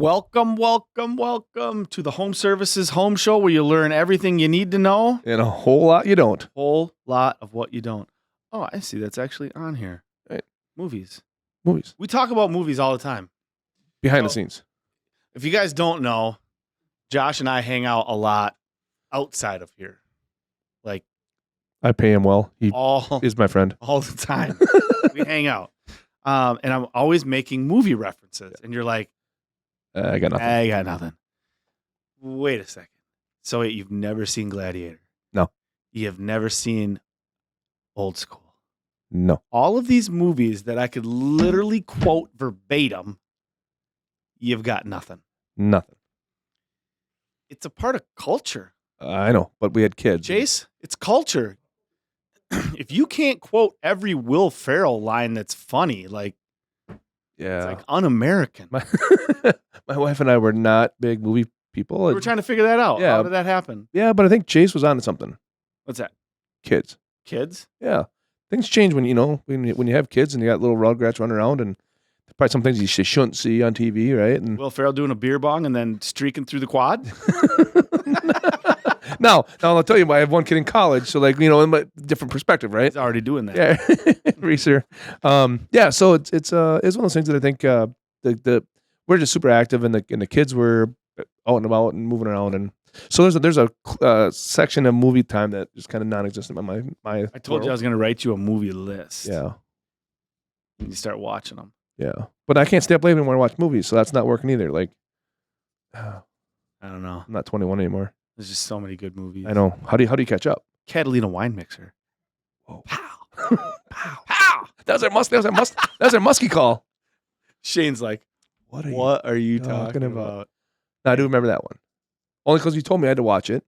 Welcome to the Home Services Home Show, where you learn everything you need to know and a whole lot you don't. Whole lot of what you don't. Oh, I see. That's actually on here. Right. Movies. We talk about movies all the time. Behind the scenes. If you guys don't know, Josh and I hang out a lot outside of here. Like, I pay him well. He is my friend. All the time. We hang out. And I'm always making movie references. And you're like, I got nothing. Wait a second. So wait, you've never seen Gladiator? No. You have never seen Old School? No. All of these movies that I could literally quote verbatim, you've got nothing. Nothing. It's a part of culture. I know, but we had kids. Chase, it's culture. If you can't quote every Will Ferrell line that's funny, like, yeah, it's like un-American. My wife and I were not big movie people. We were trying to figure that out. Yeah. How did that happen? Yeah, but I think Chase was onto something. What's that? Kids. Yeah. Things change when you have kids and you got little Rugrats running around, and probably some things you shouldn't see on TV, right? And Will Ferrell doing a beer bong and then streaking through the quad? No, I'll tell you, I have one kid in college, so in a different perspective, right? He's already doing that. Yeah, Reeser. Yeah, so it's one of those things that I think we're just super active, and the kids were out and about and moving around, and so there's a section of movie time that is kind of non-existent in my. I told you I was going to write you a movie list. Yeah. And you start watching them. Yeah, but I can't stay up late anymore and watch movies, so that's not working either. I don't know. I'm not 21 anymore. There's just so many good movies. I know. How do you catch up? Catalina wine mixer. Whoa. Pow. Pow. Pow. That was our musky call. Shane's like, what are you talking about? No, I do remember that one. Only because you told me I had to watch it.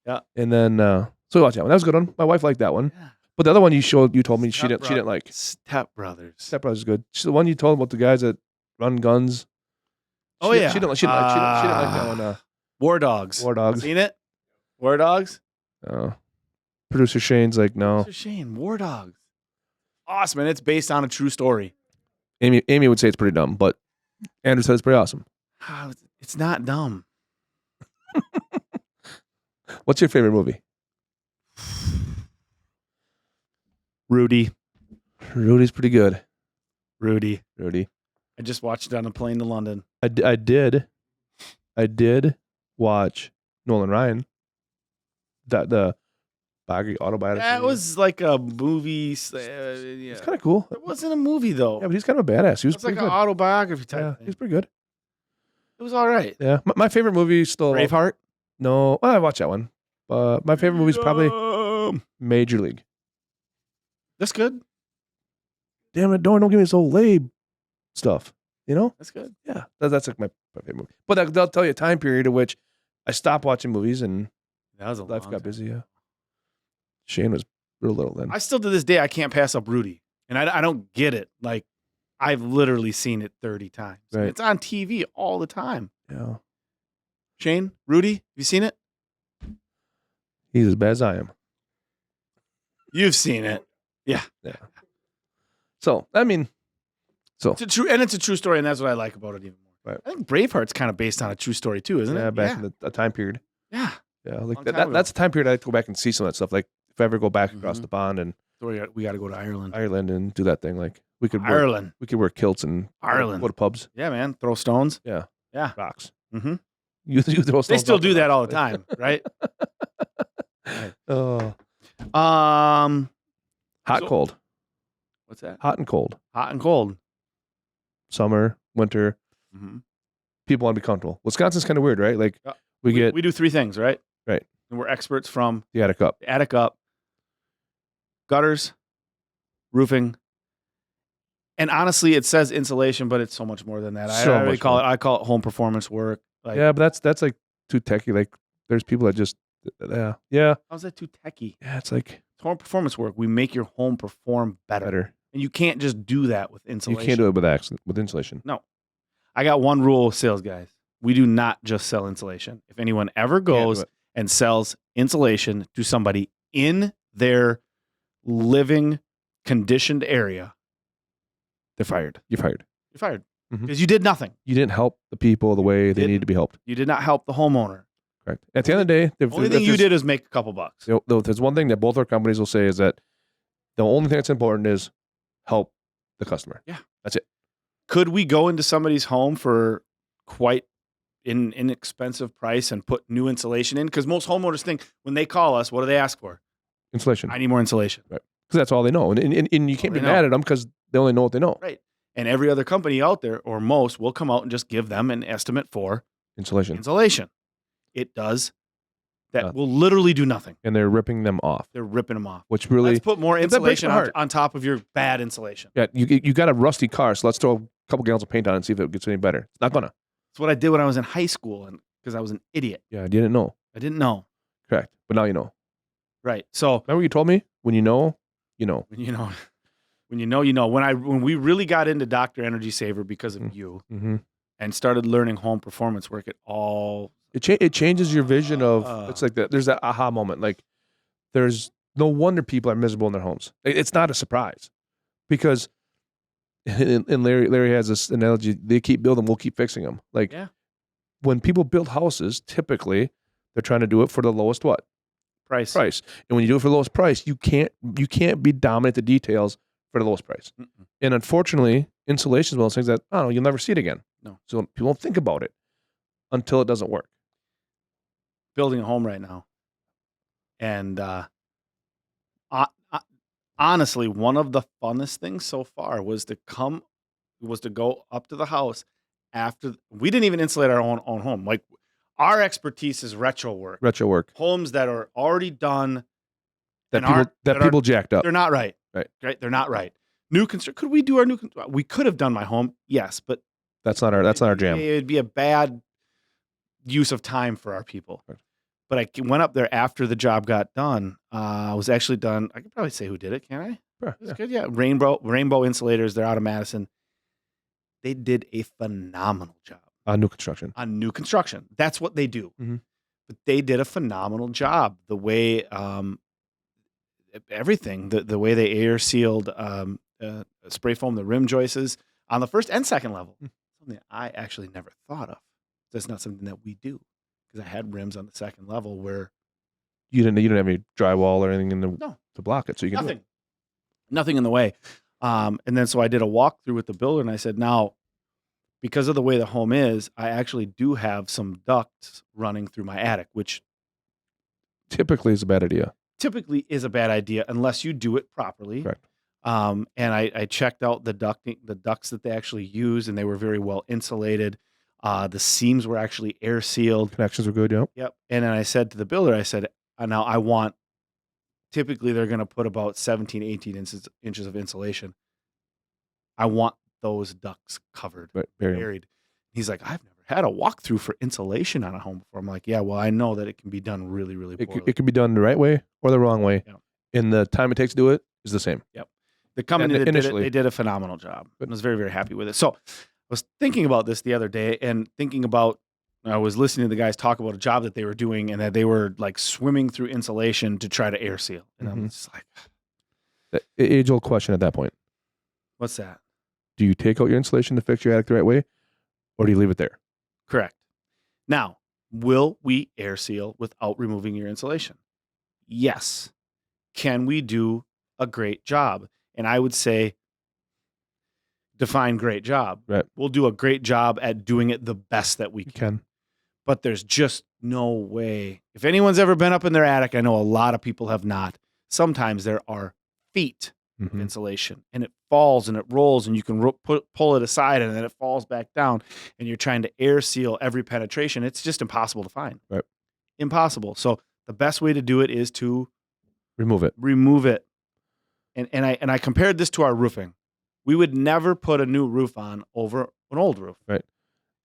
Yeah. And then so we watched that one. That was a good one. My wife liked that one. Yeah. But the other one you told me she didn't like. Step Brothers. Step Brothers is good. The one you told about the guys that run guns. She didn't like that one. War Dogs. Seen it? War Dogs? Producer Shane's like, no. Producer Shane, War Dogs. Awesome, and it's based on a true story. Amy would say it's pretty dumb, but Andrew said it's pretty awesome. It's not dumb. What's your favorite movie? Rudy. Rudy's pretty good. Rudy. I just watched it on a plane to London. I did watch Nolan Ryan. The autobiography. That was like a movie. It's kind of cool. It wasn't a movie though. Yeah, but he's kind of a badass. He was like an autobiography type thing. He's pretty good. It was all right. Yeah, my favorite movie is still Braveheart. No, I watched that one. My favorite movie is probably Major League. That's good. Damn it! Don't give me this old lame stuff. That's good. Yeah, that's like my favorite movie. But they'll tell you a time period at which I stopped watching movies and life got busy. Yeah. Shane was real little then. I still to this day I can't pass up Rudy, and I don't get it. Like I've literally seen it 30 times. Right. It's on TV all the time. Yeah. Shane, Rudy, have you seen it? He's as bad as I am. You've seen it. Yeah. So it's a true story, and that's what I like about it even more. Right. I think Braveheart's kind of based on a true story too, isn't it? Yeah, back in the time period. Yeah. Yeah, like that's a time period I have to go back and see some of that stuff. Like if I ever go back across the pond and we got to go to Ireland and do that thing. Like we could wear kilts and Ireland. Go to pubs. Yeah, man. Throw stones. Yeah. Rocks. Mm-hmm. You throw stones. They still do that all the time, right? Right. Oh. Cold. What's that? Hot and cold. Hot and cold. Summer, winter. Mm-hmm. People want to be comfortable. Wisconsin's kind of weird, right? Like we do three things, right? Right. And we're experts from the attic up, gutters, roofing, and honestly, it says insulation, but it's so much more than that. I call it home performance work. Like, yeah, but that's like too techy. Like there's people that just yeah. How's that too techy? Yeah, it's like it's home performance work. We make your home perform better. And you can't just do that with insulation. You can't do it with insulation. No. I got one rule, sales guys. We do not just sell insulation. If anyone ever goes and sells insulation to somebody in their living conditioned area, they're fired. You're fired. You're fired. because you did nothing. You didn't help the people the way they need to be helped. You did not help the homeowner. Correct. At the end of the day, the only thing you did is make a couple bucks. There's one thing that both our companies will say is that the only thing that's important is help the customer. Yeah. That's it. Could we go into somebody's home for quite an inexpensive price and put new insulation in? Because most homeowners think when they call us, what do they ask for? Insulation. I need more insulation. Right. Because that's all they know. And you can't be mad at them because they only know what they know. Right. And every other company out there, or most, will come out and just give them an estimate for insulation. It does. That will literally do nothing. And they're ripping them off. They're ripping them off. Which really... Let's put more insulation on top of your bad insulation. Yeah, you got a rusty car, so let's throw a couple gallons of paint on it and see if it gets any better. It's not gonna. That's what I did when I was in high school, and because I was an idiot. Yeah, I didn't know. I didn't know. Correct. But now you know. Right. So remember you told me? When you know, you know. When you know. When you know, you know. When we really got into Dr. Energy Saver because of you and started learning home performance work, it changes your vision of it's like that. There's that aha moment. Like there's no wonder people are miserable in their homes. It's not a surprise because and Larry has this analogy. They keep building, we'll keep fixing them. Like when people build houses, typically they're trying to do it for the lowest what? Price. And when you do it for the lowest price, you can't be dominant the details for the lowest price. And unfortunately, insulation is one of those things that, I don't know, you'll never see it again. No. So people don't think about it until it doesn't work. Building a home right now. And honestly, one of the funnest things so far was to go up to the house after we didn't even insulate our own home. Like our expertise is retro work. Homes that are already done. That people jacked up. They're not right. Right. They're not right. New construction. Could we do our new? We could have done my home. Yes, but that's not our jam. It would be a bad use of time for our people. Right. But I went up there after the job got done. I was actually done. I can probably say who did it, can I? Sure, It's good. Yeah. Rainbow Insulators. They're out of Madison. They did a phenomenal job. On new construction. That's what they do. But they did a phenomenal job. The way, everything, the way they air sealed, spray foam, the rim joists on the first and second level. Something I actually never thought of. That's not something that we do. Because I had rims on the second level where you didn't have any drywall or anything to block it, so you can nothing in the way. And then so I did a walkthrough with the builder, and I said, now, because of the way the home is, I actually do have some ducts running through my attic, which typically is a bad idea. Typically is a bad idea unless you do it properly. Correct. And I checked out the ducts that they actually use, and they were very well insulated. The seams were actually air sealed. Connections were good, yeah. Yep. And then I said to the builder, I said, now I want, typically they're going to put about 17, 18 inches of insulation. I want those ducts covered, buried. He's like, I've never had a walkthrough for insulation on a home before. I'm like, yeah, well, I know that it can be done really, really poorly. It can be done the right way or the wrong way. Yep. And the time it takes to do it is the same. Yep. The company that did it, they did a phenomenal job. I was very, very happy with it. So I was thinking about this the other day and I was listening to the guys talk about a job that they were doing and that they were like swimming through insulation to try to air seal. And I'm just like, the age-old question at that point. What's that? Do you take out your insulation to fix your attic the right way, or do you leave it there? Correct. Now, will we air seal without removing your insulation? Yes. Can we do a great job? And I would say, define great job. Right. We'll do a great job at doing it the best that we can. But there's just no way. If anyone's ever been up in their attic, I know a lot of people have not. Sometimes there are feet of insulation, and it falls and it rolls, and you can pull it aside, and then it falls back down, and you're trying to air seal every penetration. It's just impossible to find. Right. Impossible. So the best way to do it is to remove it. And I compared this to our roofing. We would never put a new roof on over an old roof. Right.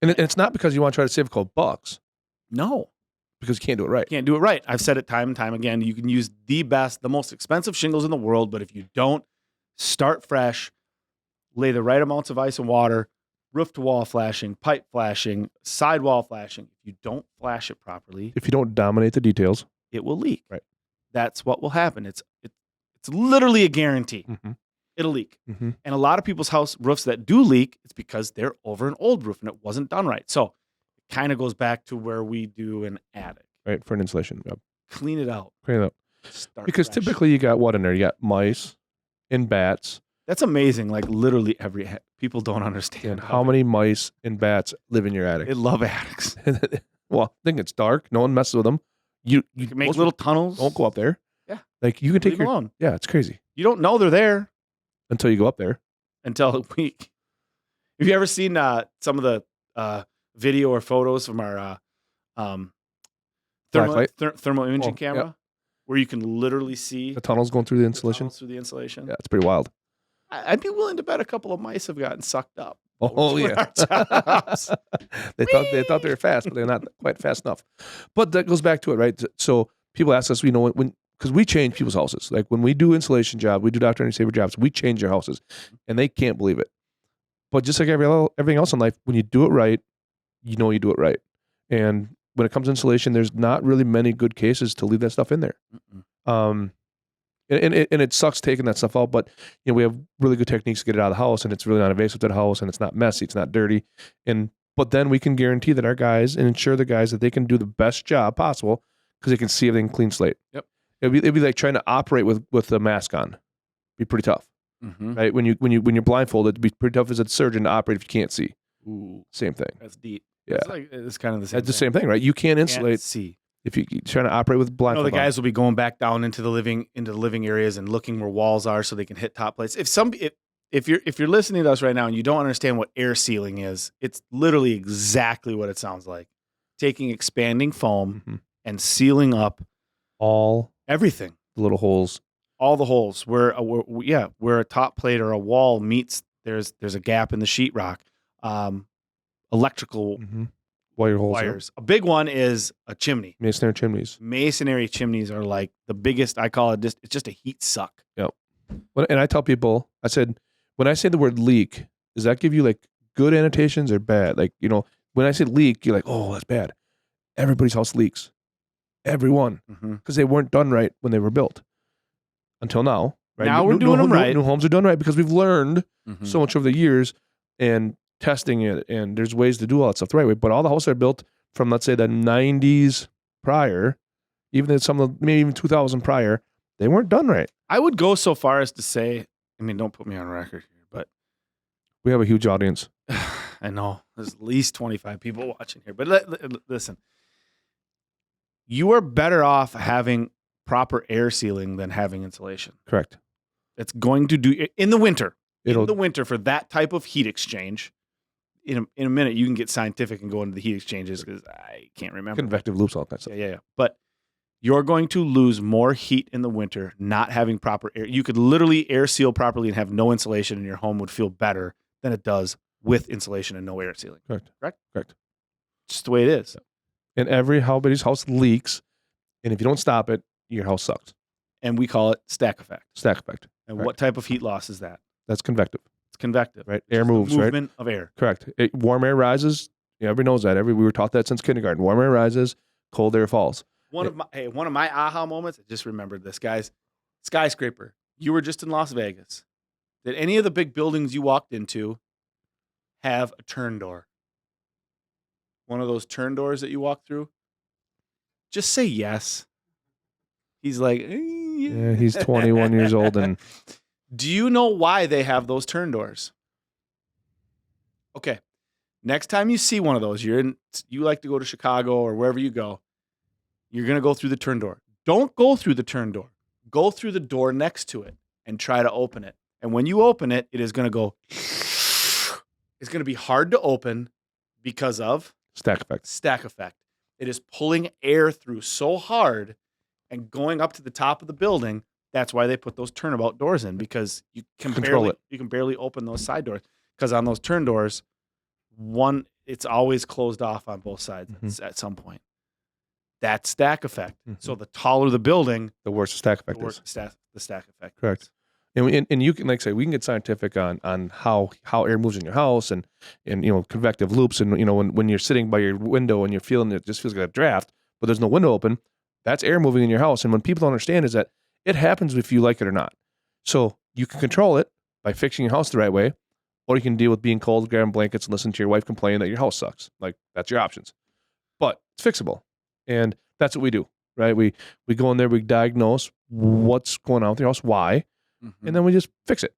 And it's not because you want to try to save a couple bucks. No. Because you can't do it right. Can't do it right. I've said it time and time again. You can use the most expensive shingles in the world, but if you don't start fresh, lay the right amounts of ice and water, roof to wall flashing, pipe flashing, sidewall flashing, if you don't flash it properly, if you don't dominate the details, it will leak. Right. That's what will happen. It's literally a guarantee. it'll leak. And a lot of people's house roofs that do leak, it's because they're over an old roof and it wasn't done right. So it kind of goes back to where we do an attic. Right, for an insulation job. Clean it out. Because fresh. Typically you got what in there? You got mice and bats. That's amazing. Like literally people don't understand. And how many mice and bats live in your attic? They love attics. Well, I think it's dark. No one messes with them. You can make little tunnels. Don't go up there. Yeah. Like you can take your own. Yeah, it's crazy. You don't know they're there until you go up there. Until a week. Have you ever seen some of the video or photos from our thermal imaging camera? Yep. Where you can literally see the tunnels going through the insulation. Yeah, it's pretty wild. I'd be willing to bet a couple of mice have gotten sucked up. Oh yeah. they thought they were fast, but they're not quite fast enough. But that goes back to it, right? So people ask us, because we change people's houses. Like when we do insulation job, we do Dr. Energy Saver jobs, we change their houses, and they can't believe it. But just like everything else in life, when you do it right, you know you do it right. And when it comes to insulation, there's not really many good cases to leave that stuff in there. And it sucks taking that stuff out, but we have really good techniques to get it out of the house, and it's really not invasive to the house, and it's not messy, it's not dirty. But then we can guarantee that our guys and ensure the guys that they can do the best job possible because they can see everything clean slate. Yep. It'd be like trying to operate with a mask on. Be pretty tough, right? When you're blindfolded, it'd be pretty tough as a surgeon to operate if you can't see. Ooh, same thing. That's deep. Yeah, it's kind of the same. It's the same thing, right? You can't insulate. See. If you're trying to operate with blindfold, the guys will be going back down into the living areas and looking where walls are so they can hit top plates. If you're listening to us right now and you don't understand what air sealing is, it's literally exactly what it sounds like. Taking expanding foam and sealing up everything. The little holes. All the holes where a top plate or a wall meets, there's a gap in the sheetrock. Electrical wires. A big one is a chimney. Masonry chimneys. Masonry chimneys are like the biggest. I call it it's just a heat suck. Yep. And I tell people, I said, when I say the word leak, does that give you like good annotations or bad? Like, when I say leak, you're like, oh, that's bad. Everybody's house leaks. Everyone. Because they weren't done right when they were built. Until now. Right? Now we're doing them right. New homes are done right because we've learned so much over the years and testing it, and there's ways to do all that stuff the right way. But all the houses are built from, let's say, the 90s prior, even some of maybe even 2000 prior, they weren't done right. I would go so far as to say, don't put me on record here, but we have a huge audience. I know there's at least 25 people watching here, but listen, you are better off having proper air sealing than having insulation. Correct. It's going to do in the winter. In the winter for that type of heat exchange. In a minute, you can get scientific and go into the heat exchanges because I can't remember. Convective loops, all that stuff. Yeah. But you're going to lose more heat in the winter not having proper air. You could literally air seal properly and have no insulation, and your home would feel better than it does with insulation and no air sealing. Correct. Just the way it is. And everybody's house leaks, and if you don't stop it, your house sucks. And we call it stack effect. And Correct. What type of heat loss is that? That's convective. It's convective. Right. Air moves, movement of air. Correct. Warm air rises. Everybody knows that. We were taught that since kindergarten. Warm air rises, cold air falls. One of my aha moments, I just remembered this, guys. Skyscraper. You were just in Las Vegas. Did any of the big buildings you walked into have a turn door? One of those turn doors that you walk through? Just say yes. He's like, yeah, he's 21 years old. And do you know why they have those turn doors? Okay. Next time you see one of those, you like to go to Chicago or wherever you go, you're going to go through the turn door. Don't go through the turn door. Go through the door next to it and try to open it. And when you open it, it is going to go, it's going to be hard to open because of stack effect. It is pulling air through so hard and going up to the top of the building. That's why they put those turnabout doors in, because you can barely open those side doors. Because on those turn doors, it's always closed off on both sides at some point. That's stack effect. So the taller the building, the worse the stack effect is. The stack effect. Correct. And you can, like I say, we can get scientific on how air moves in your house and convective loops, and when you're sitting by your window and you're feeling it just feels like a draft, but there's no window open, that's air moving in your house. And when people don't understand is that it happens if you like it or not. So you can control it, by fixing your house the right way, or you can deal with being cold, grabbing blankets, and listen to your wife complain that your house sucks. Like, that's your options. But it's fixable. And that's what we do, right? We go in there, we diagnose what's going on with your house, why, and then we just fix it.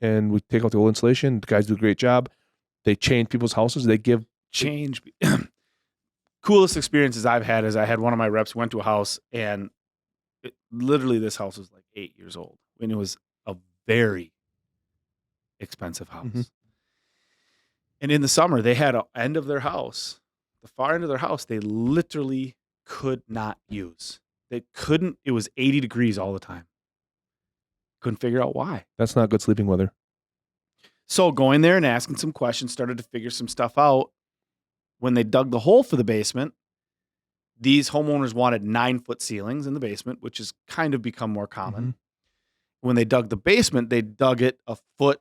And we take out the old insulation. The guys do a great job. They change people's houses. They give change. Coolest experiences I've had is I had one of my reps went to a house, and literally this house was like 8 years old, and it was a very expensive house. And in the summer, they had an end of their house, the far end of their house, they literally could not use. They couldn't. It was 80 degrees all the time. Couldn't figure out why. That's not good sleeping weather. So going there and asking some questions, started to figure some stuff out. When they dug the hole for the basement, these homeowners wanted 9-foot ceilings in the basement, which has kind of become more common. When they dug the basement, they dug it a foot.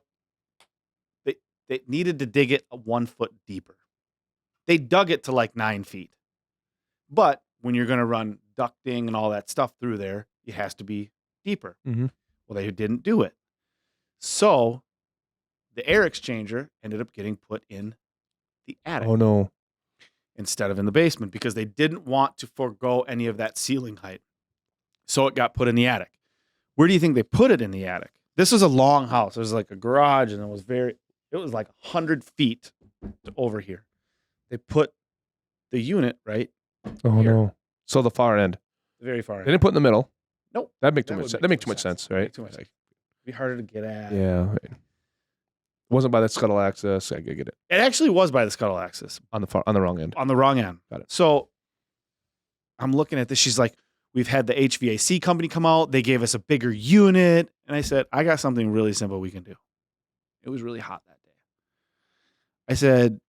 They needed to dig it 1 foot deeper. They dug it to like 9 feet. But when you're going to run ducting and all that stuff through there, it has to be deeper. Well, they didn't do it. So the air exchanger ended up getting put in the attic. Oh, no. Instead of in the basement, because they didn't want to forego any of that ceiling height. So it got put in the attic. Where do you think they put it in the attic? This was a long house. There was like a garage, and it was like 100 feet over here. They put the unit right Oh, here. no. So the far end. The very far They end. didn't put in the middle. Nope. That makes too much sense. That makes too much sense, right? Too much sense. It'd be harder to get at. Yeah. Right. It wasn't by that scuttle axis. I get it. It actually was by the scuttle axis. On the wrong end. On the wrong end. Got it. So I'm looking at this. She's like, we've had the HVAC company come out. They gave us a bigger unit. And I said, I got something really simple we can do. It was really hot that day. I said,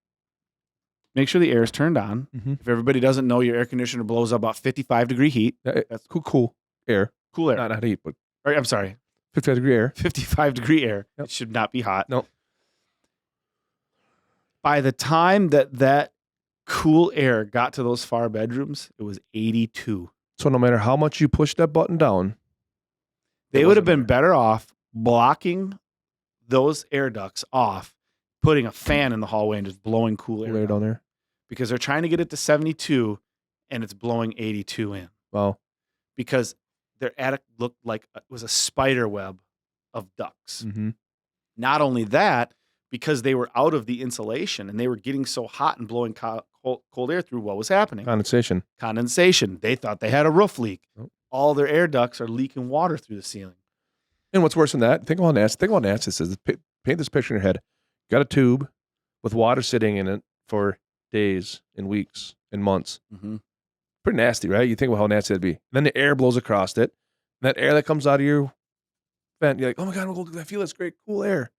make sure the air is turned on. If everybody doesn't know, your air conditioner blows up about 55-degree heat. That's cool air. Cool air. Not heat, but I'm sorry. 55-degree air. 55-degree air. Yep. It should not be hot. Nope. By the time that cool air got to those far bedrooms, it was 82. So no matter how much you push that button down, they would have been better off blocking those air ducts off, putting a fan in the hallway and just blowing cool air down there. Because they're trying to get it to 72 and it's blowing 82 in. Wow. Because their attic looked like it was a spider web of ducts. Not only that, because they were out of the insulation and they were getting so hot and blowing cold air through, what was happening? Condensation. They thought they had a roof leak. Nope. All their air ducts are leaking water through the ceiling. And what's worse than that? Think about NASA. It says, paint this picture in your head. Got a tube with water sitting in it for days and weeks and months. Pretty nasty, right? You think about how nasty that'd be. And then the air blows across it. And that air that comes out of your vent, you're like, oh my God, I feel this great cool air.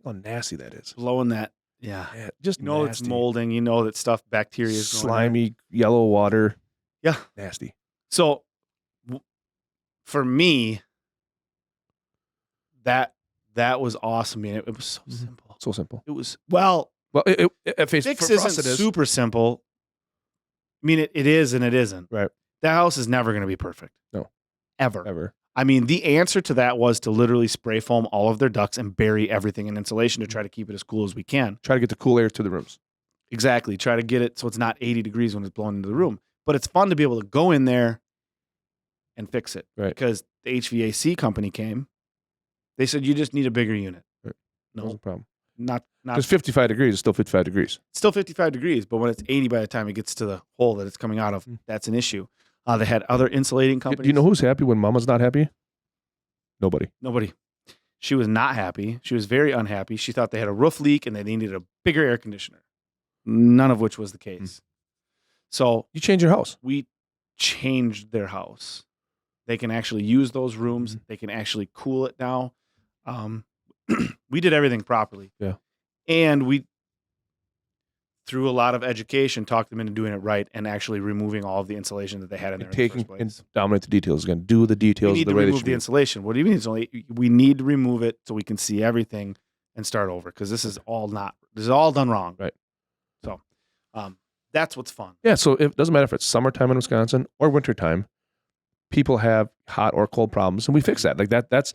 How nasty that is. Blowing that. Yeah. Just you know nasty. It's molding. You know that stuff, bacteria is going slimy yellow water. Yeah. Nasty. So for me, that was awesome. I mean, it was so simple. So simple. It was, fix isn't super simple. I mean, it is and it isn't. Right. That house is never going to be perfect. No. Ever. I mean, the answer to that was to literally spray foam all of their ducts and bury everything in insulation to try to keep it as cool as we can. Try to get the cool air to the rooms. Exactly. Try to get it so it's not 80 degrees when it's blowing into the room. But it's fun to be able to go in there and fix it. Right. Because the HVAC company came. They said, you just need a bigger unit. Right. No problem. Not because 55 degrees is still 55 degrees. Still 55 degrees, but when it's 80 by the time it gets to the hole that it's coming out of, that's an issue. They had other insulating companies. Do you know who's happy when Mama's not happy? Nobody. She was not happy. She was very unhappy. She thought they had a roof leak and they needed a bigger air conditioner. None of which was the case. So you changed your house. We changed their house. They can actually use those rooms. They can actually cool it now. We did everything properly. Yeah. And we, through a lot of education, talked them into doing it right and actually removing all of the insulation that they had in there. And dominate the details again. Do the details we need the to way remove the insulation. What do you mean? We need to remove it so we can see everything and start over because this is all done wrong. Right. So that's what's fun. Yeah. So it doesn't matter if it's summertime in Wisconsin or wintertime. People have hot or cold problems, and we fix that. Like that's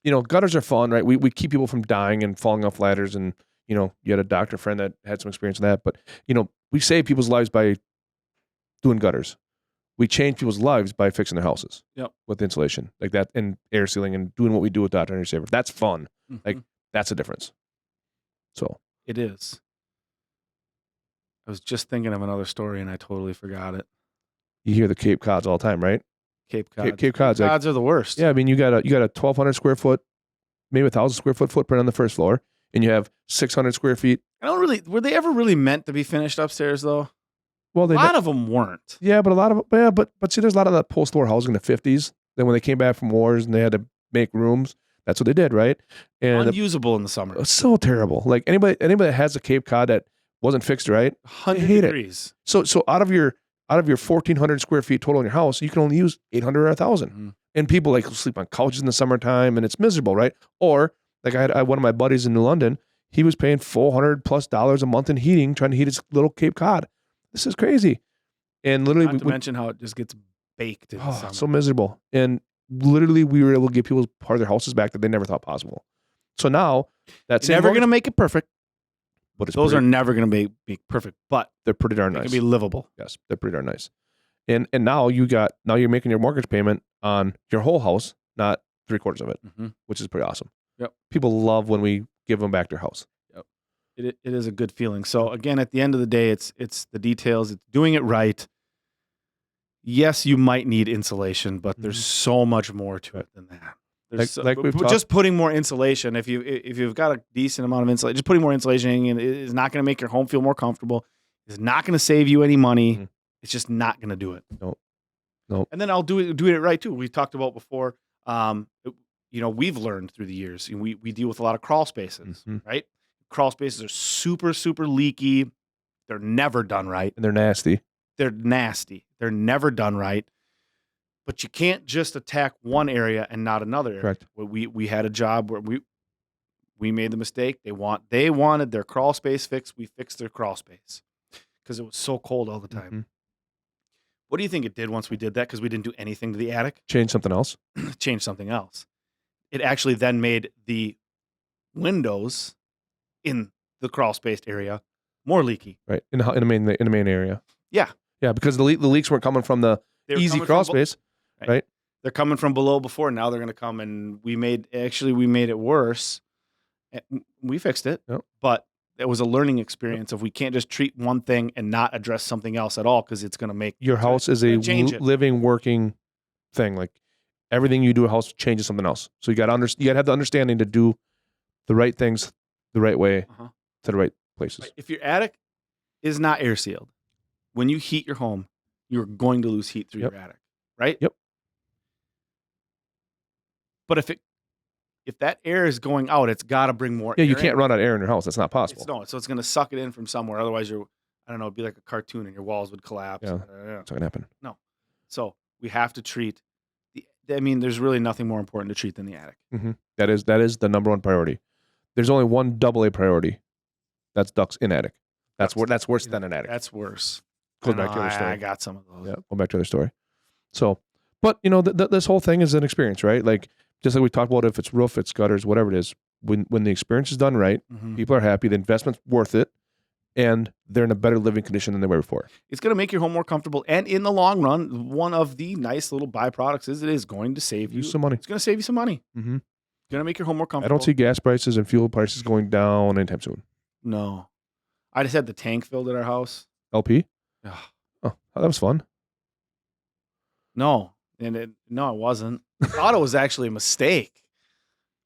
gutters are fun, right? We keep people from dying and falling off ladders, and you had a doctor friend that had some experience in that. But we save people's lives by doing gutters. We change people's lives by fixing their houses. Yep. With insulation like that and air sealing and doing what we do with Dr. Energy Saver. That's fun. Mm-hmm. Like that's a difference. So it is. I was just thinking of another story and I totally forgot it. You hear the Cape Cods all the time, right? Cape Cods. Cape Cods are the worst. Yeah, I mean you got a 1,200 square foot, maybe 1,000 square foot footprint on the first floor, and you have 600 square feet. Were they ever really meant to be finished upstairs though? Well, a lot of them weren't. Yeah, but but see, there's a lot of that post-war housing in the 50s. Then when they came back from wars and they had to make rooms, that's what they did, right? And unusable in the summer. It's so terrible. Like anybody that has a Cape Cod that wasn't fixed right, 100 degrees. So out of your 1,400 square feet total in your house, you can only use 800 or 1,000. Mm-hmm. And people like sleep on couches in the summertime, and it's miserable, right? Or like I had one of my buddies in New London. He was paying $400+ a month in heating, trying to heat his little Cape Cod. This is crazy. And literally, not to mention how it just gets baked in the summer. So miserable. And literally, we were able to get people part of their houses back that they never thought possible. So now that's never going to make it perfect. But those are never going to be perfect, but they're pretty darn nice. They can be livable. Yes, they're pretty darn nice. And now you're making your mortgage payment on your whole house, not 3/4 of it, mm-hmm. which is pretty awesome. Yep. People love when we give them back their house. Yep. It is a good feeling. So again, at the end of the day, it's the details. It's doing it right. Yes, you might need insulation, but there's so much more to it than that. Just putting more insulation. If you've got a decent amount of insulation, just putting more insulation in is not going to make your home feel more comfortable. It's not going to save you any money. Mm-hmm. It's just not going to do it. Nope. And then I'll do it right too. We talked about before. We've learned through the years. We deal with a lot of crawl spaces, mm-hmm. right? Crawl spaces are super, super leaky. They're never done right, and they're nasty. They're never done right. But you can't just attack one area and not another area. Correct. We had a job where we made the mistake. They wanted their crawl space fixed. We fixed their crawl space because it was so cold all the time. Mm-hmm. What do you think it did once we did that? Because we didn't do anything to the attic. Change something else. Change something else. It actually then made the windows in the crawl spaced area more leaky. Right in the main area. Yeah. Yeah, because the leaks weren't coming from the easy crawl space. Right. They're coming from below before. Now they're going to come, and we made it worse. We fixed it, yep. But it was a learning experience of we can't just treat one thing and not address something else at all because it's going to make your house is a living, working thing. Like everything you do at a house changes something else. So you got to have the understanding to do the right things the right way to the right places. If your attic is not air sealed, when you heat your home, you're going to lose heat through your attic, right? Yep. But if that air is going out, it's got to bring more air. Yeah, you can't run out of air in your house. That's not possible. So it's going to suck it in from somewhere. Otherwise, it'd be like a cartoon and your walls would collapse. Yeah, it's not going to happen. No. So we have to treat there's really nothing more important to treat than the attic. Mm-hmm. That is the number one priority. There's only one AA priority. That's ducts in attic. That's worse than an attic. That's worse. Go back to the other story. I got some of those. Yeah, go back to the story. So, but this whole thing is an experience, right? Like just like we talked about, if it's roof, it's gutters, whatever it is. When the experience is done right, mm-hmm. people are happy. The investment's worth it, and they're in a better living condition than they were before. It's going to make your home more comfortable, and in the long run, one of the nice little byproducts is it is going to save you some money. It's going to save you some money. Mm-hmm. It's going to make your home more comfortable. I don't see gas prices and fuel prices going down anytime soon. No, I just had the tank filled at our house. LP. Oh, that was fun. No, it wasn't. I thought it was actually a mistake.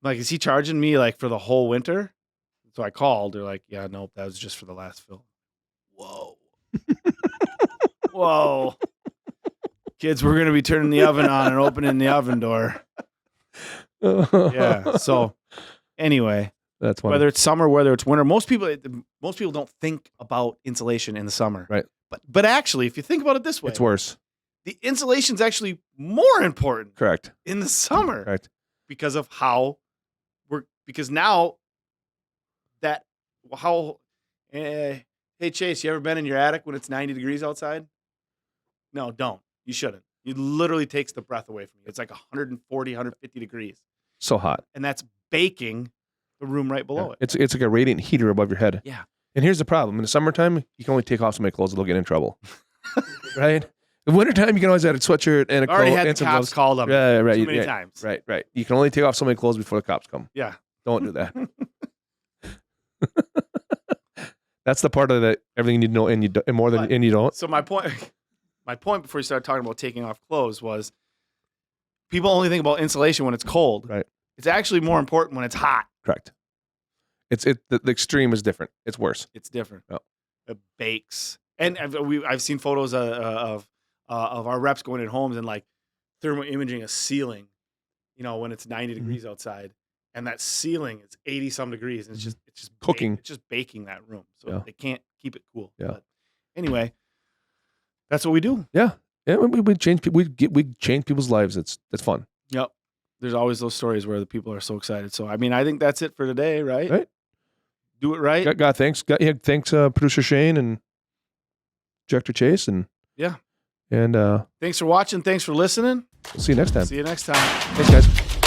Like, is he charging me like for the whole winter? So I called. They're like, yeah, nope, that was just for the last fill. Whoa. Whoa. Kids, we're going to be turning the oven on and opening the oven door. Yeah. So anyway, that's funny. Whether it's summer, whether it's winter, most people don't think about insulation in the summer. Right. But actually, if you think about it this way, it's worse. The insulation's actually more important. Correct. In the summer. Correct. Because of because now hey Chase, you ever been in your attic when it's 90 degrees outside? No, don't. You shouldn't. It literally takes the breath away from you. It's like 140, 150 degrees. So hot. And that's baking the room right below it. It's like a radiant heater above your head. Yeah. And here's the problem. In the summertime, you can only take off so many clothes or they'll get in trouble. Right? In the wintertime, you can always add a sweatshirt and a coat. Already had and the some cops gloves. call them Right, too many times. Right. You can only take off so many clothes before the cops come. Yeah. Don't do that. That's the part of that everything you need to know and you don't. So my point before you started talking about taking off clothes was people only think about insulation when it's cold. Right. It's actually more important when it's hot. Correct. The extreme is different. It's worse. It's different. Oh. It bakes. And I've seen photos of our reps going in homes and like thermal imaging a ceiling, when it's 90 degrees outside, and that ceiling is 80 some degrees, and it's just cooking. It's just baking that room, so Yeah. they can't keep it cool. Yeah. But anyway, that's what we do. Yeah. We change people. We change people's lives. It's fun. Yep. There's always those stories where the people are so excited. So I mean, I think that's it for today, right? Right. Do it right. God, thanks. Thanks, producer Shane and director Chase, and yeah. And thanks for watching. Thanks for listening. We'll see you next time. See you next time. Thanks, guys.